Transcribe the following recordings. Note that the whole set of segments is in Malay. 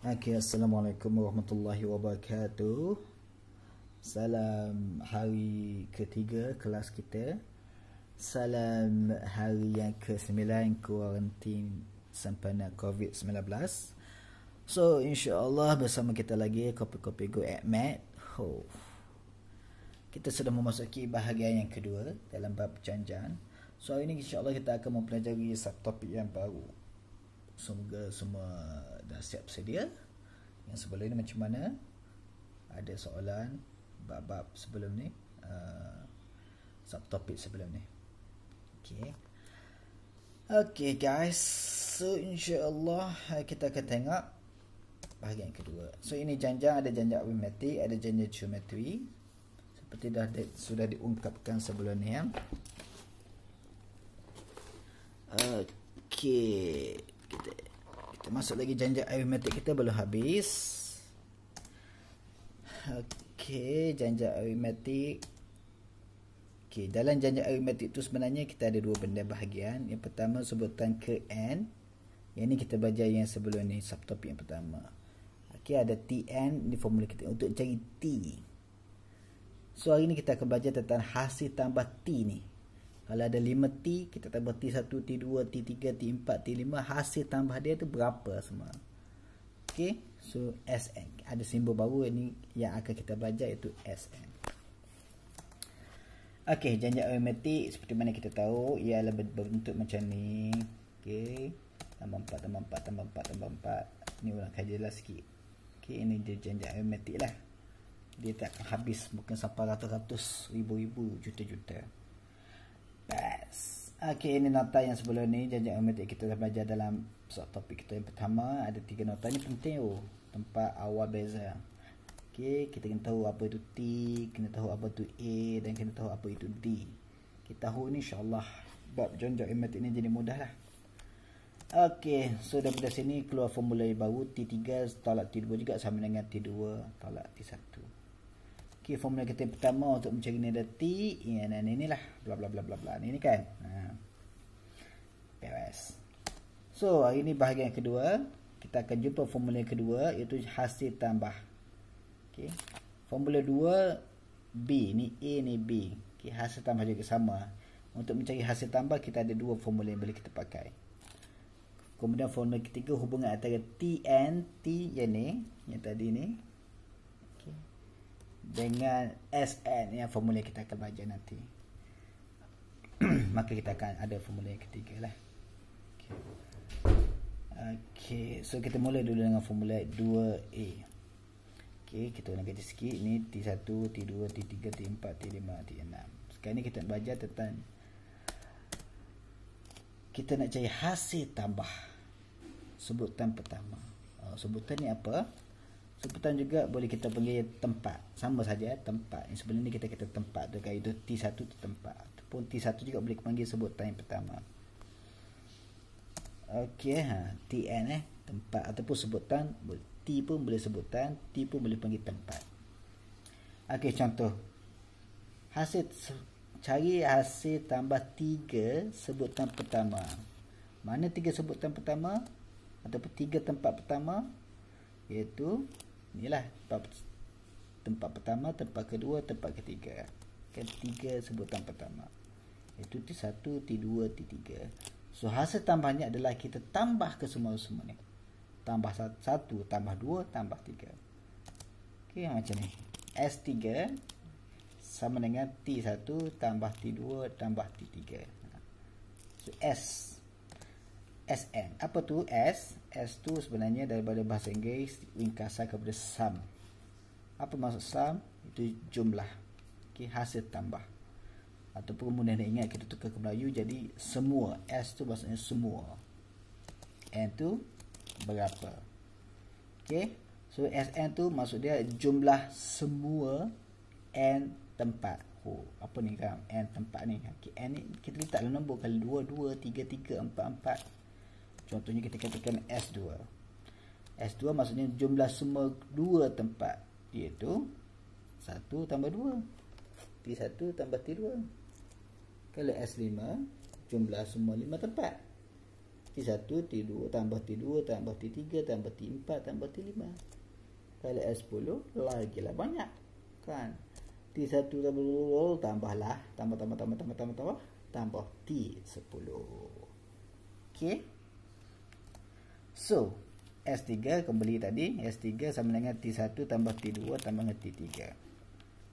Okay, Assalamualaikum warahmatullahi wabarakatuh. Salam hari ketiga kelas kita. Salam hari yang ke-9 kuarantin sempena COVID-19. So, insyaAllah bersama kita lagi Kopi-Kopi Go at Mat. Kita sudah memasuki bahagian yang kedua dalam bab janjan. So, hari ini insyaAllah kita akan mempelajari subtopik yang baru. Semoga semua dah siap sedia. Yang sebelum ini macam mana? Ada soalan bab-bab sebelum ni, subtopik sebelum ni. Okay guys. So insyaAllah kita akan tengok bahagian kedua. So ini janjang, ada janjang arithmetic, ada janjang geometri. Seperti sudah diungkapkan sebelum ni ya. Okay, kita masuk lagi janjang arithmetic kita belum habis. Okey, janjang arithmetic. Okey, dalam janjang arithmetic tu sebenarnya kita ada dua benda bahagian. Yang pertama sebutan ke n. Yang ni kita belajar yang sebelum ni, subtopik yang pertama. Okey, ada Tn, ni formula kita untuk cari T. So hari ni kita akan belajar tentang hasil tambah T ni. Kalau ada 5T, kita tambah T1, T2, T3, T4, T5, hasil tambah dia tu berapa semua. Okey, so Sn. Ada simbol baru ni yang akan kita belajar, iaitu Sn. Okey, janjang arithmetic seperti mana kita tahu ialah berbentuk macam ni. Okey, tambah 4, tambah 4, tambah 4, tambah 4. Ni ulang kajilah sikit. Okey, ini dia janjang arithmetic lah. Dia tak akan habis, mungkin sampai ratus-ratus, ribu-ribu, juta-juta. Okey, ini nota yang sebelum ni janjang arithmetic kita dah belajar dalam topik kita yang pertama. Ada 3 nota ni penting tempat awal beza. Okey, kita kena tahu apa itu T, kena tahu apa itu A, dan kena tahu apa itu D. Kita tahu ni insya-Allah bab janjang arithmetic ni jadi mudah lah. Okey, so daripada sini keluar formula baru, T3 tolak T2 juga sama dengan T2 tolak T1. Okay, formula kita yang pertama untuk mencari nilai T, ini lah, bla bla bla bla bla, ini kan. Beres. So hari ini bahagian kedua, kita akan jumpa formula yang kedua, iaitu hasil tambah. Okay. Formula 2 B, ni A ni B. Okay, hasil tambah juga sama. Untuk mencari hasil tambah kita ada dua formula yang boleh kita pakai. Kemudian formula ketiga, hubungan antara Tn, T yang ni, yang tadi ni, dengan Sn yang formula kita akan belajar nanti. Maka kita akan ada formula yang ketiga lah. Okay, so kita mula dulu dengan formula 2A. Okay, kita nak gaji sikit. Ni T1, T2, T3, T4, T5, T6. Sekarang ni kita nak belajar tentang, kita nak cari hasil tambah sebutan pertama. Sebutan ni apa? Sebutan juga boleh kita panggil tempat. Sama saja tempat. Yang sebelum ni kita kata tempat tu kan, itu T1 tu tempat. Ataupun T1 juga boleh panggil sebutan yang pertama. Okey, Tn tempat ataupun sebutan. T pun boleh sebutan, T pun boleh panggil tempat. Okey, contoh. Cari hasil tambah 3 sebutan pertama. Mana 3 sebutan pertama ataupun 3 tempat pertama? Iaitu inilah tempat pertama, tempat kedua, tempat ketiga. Kan 3 sebutan pertama. Iaitu T1, T2, T3. So hasil tambahnya adalah kita tambah ke semua ni. Tambah 1, tambah 2, tambah 3. Okey, macam ni. S3 sama dengan T1 tambah T2 tambah T3. So Sn. Apa tu S? S tu sebenarnya daripada bahasa Inggeris ringkasan kepada sum. Apa maksud sum? Itu jumlah. Okey, hasil tambah. Ataupun mudah nak ingat, kita tukar ke Melayu jadi semua. S tu maksudnya semua. N tu berapa. Okey. So Sn tu maksud dia jumlah semua N tempat. Apa ni kan? N tempat ni. Okay, N ni kita letak dalam nombor kali 2, 2, 3, 3, 4, 4. Contohnya kita katakan S2. S2 maksudnya jumlah semua 2 tempat, iaitu 1 tambah 2. T1 tambah T2. Kalau S5, jumlah semua 5 tempat. T1, T2 tambah T2 tambah T3 tambah T4 tambah T5. Kalau S10 lagi lah banyak kan. T1 tambahlah tambah T10. Okey. So S3 kembali tadi, S3 sama dengan T1 tambah T2 tambah dengan T3.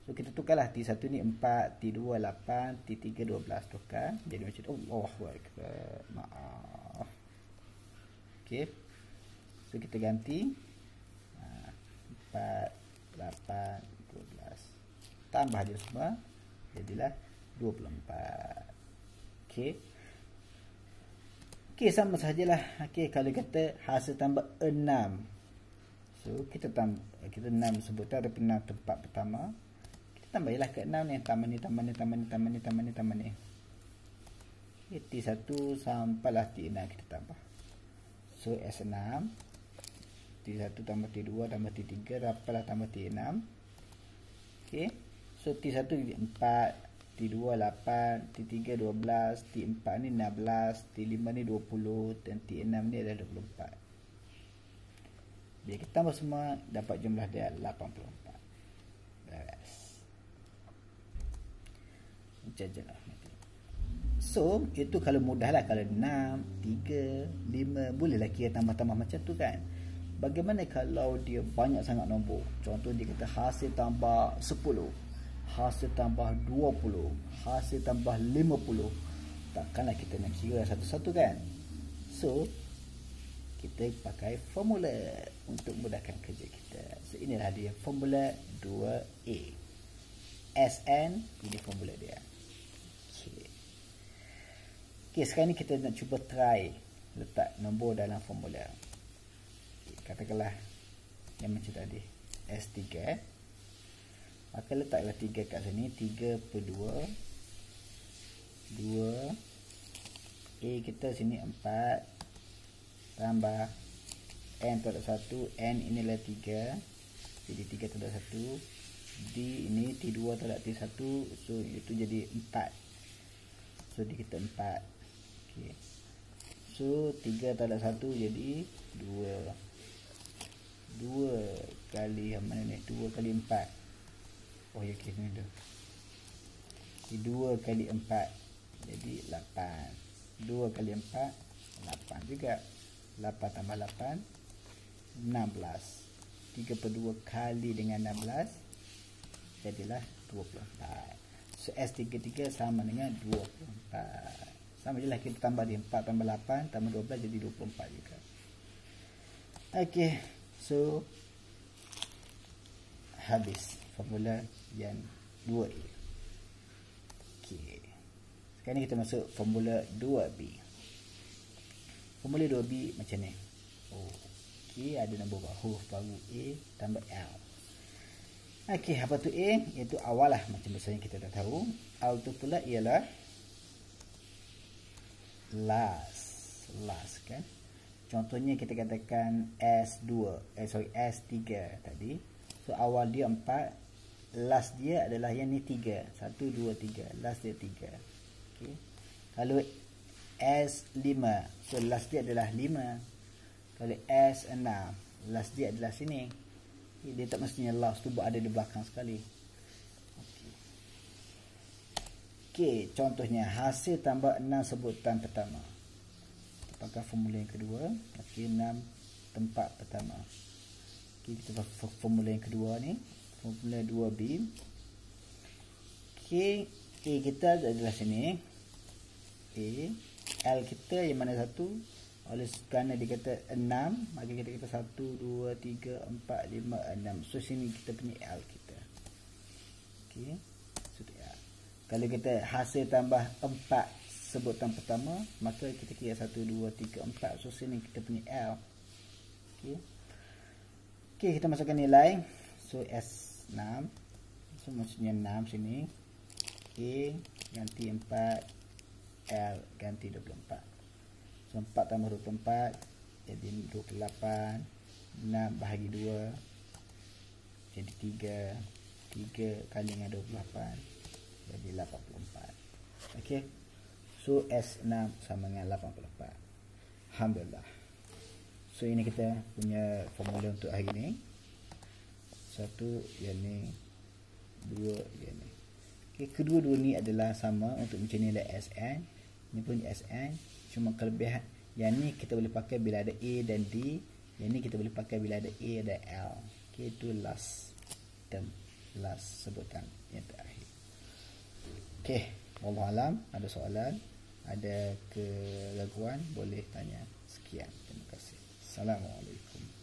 So kita tukarlah, T1 ni 4, T2 8, T3 12, tukar jadi macam tu. Allahu akbar. Maaf. Okey. So kita ganti 4, 8, 12. Tambah je semua, jadilah 24. Okey. Okey, sama sajalah. Okey, kalau kata hasil tambah 6. So kita 6 sebutan ada 6 tempat pertama. Kita tambahlah ke 6 ni, tambah ni. Okay, T1 sampailah T6 kita tambah. So S6, T1 tambah T2 tambah T3 dapatlah tambah T6. Okey. So T1 jadi 4, T2 8, T3 12, T4 ni 16, T5 ni 20 dan T6 ni adalah 24. Bila kita tambah semua dapat jumlah dia 84. Beres. Jajalah. So itu kalau mudah lah, kalau 6, 3, 5 bolehlah kira tambah-tambah macam tu kan. Bagaimana kalau dia banyak sangat nombor? Contoh dia kata hasil tambah 10, hasil tambah 20, hasil tambah 50. Takkanlah kita nak kira satu-satu kan. So kita pakai formula untuk mudahkan kerja kita. So inilah dia formula 2A. SN ini formula dia. Okey, sekarang ni kita nak cuba try letak nombor dalam formula. Okay, katakanlah yang macam tadi S3. Maka letaklah 3 kat sini. 3 per 2 A kita sini 4 tambah N tak ada 1. N inilah 3, jadi 3 tak ada 1. D ini T2 tak ada T1, so itu jadi 4. So di kita 4. Okay. So 3 tak ada 1 jadi 2. 2 kali mana ni? 2 kali 4. Oh ya, okay, ni tu. 2 kali 4 jadi 8. 2 kali 4 8 juga. 8 tambah 8 16. 3 per 2 kali dengan 16 jadilah 24. So S33 sama dengan 24. Sama je lah, kita tambah dia 4 tambah 8 tambah 12 jadi 24 juga. Okey, so habis formula yang 2A. Okey, sekarang ni kita masuk formula 2B. Formula 2B macam ni. Okey, ada nombor huruf baru A tambah L. Okey, apa tu A? Iaitu awal lah, macam biasanya kita dah tahu. L tu pula ialah last kan. Contohnya kita katakan S3 tadi. So awal dia 4, last dia adalah yang ni 3. 1 2 3, last dia 3. Okey. Kalau S5, so last dia adalah 5. Kalau S6, last dia adalah sini. Dia tak mestinya last tu ada di belakang sekali. Okey, contohnya hasil tambah 6 sebutan pertama. Kita pakai formula yang kedua. Okey, 6 tempat pertama. Okey, kita pakai formula yang kedua ni, formula 2B. Okey, A kita adalah sini. A, L kita yang mana satu? Oleh kerana dia kata 6, maka kita kata 1 2 3 4 5 6. So sini kita punya L kita. Okey. So kalau kita hasil tambah 4 sebutan pertama, maka kita kira 1 2 3 4. So sini kita punya L. Okey. Okey, kita masukkan nilai. So S6. So maksudnya 6 sini. A ganti 4, L ganti 24. So 4 tambah 24 jadi 28. 6 bahagi 2 jadi 3. 3 kali dengan 28 jadi 84. Okey. So S6 sama dengan 84. Alhamdulillah. So ini kita punya formula untuk hari ni. Satu yang ni, dua yang ni. Okay, kedua-dua ni adalah sama untuk mencari nilai Sn. Ni pun Sn, cuma kelebihan yang ni kita boleh pakai bila ada A dan D, yang ni kita boleh pakai bila ada A dan L. Okay, itu last term, last sebutan yang terakhir. Okay, wallahualam. Ada soalan, ada keraguan, boleh tanya. Sekian, terima kasih. Assalamualaikum.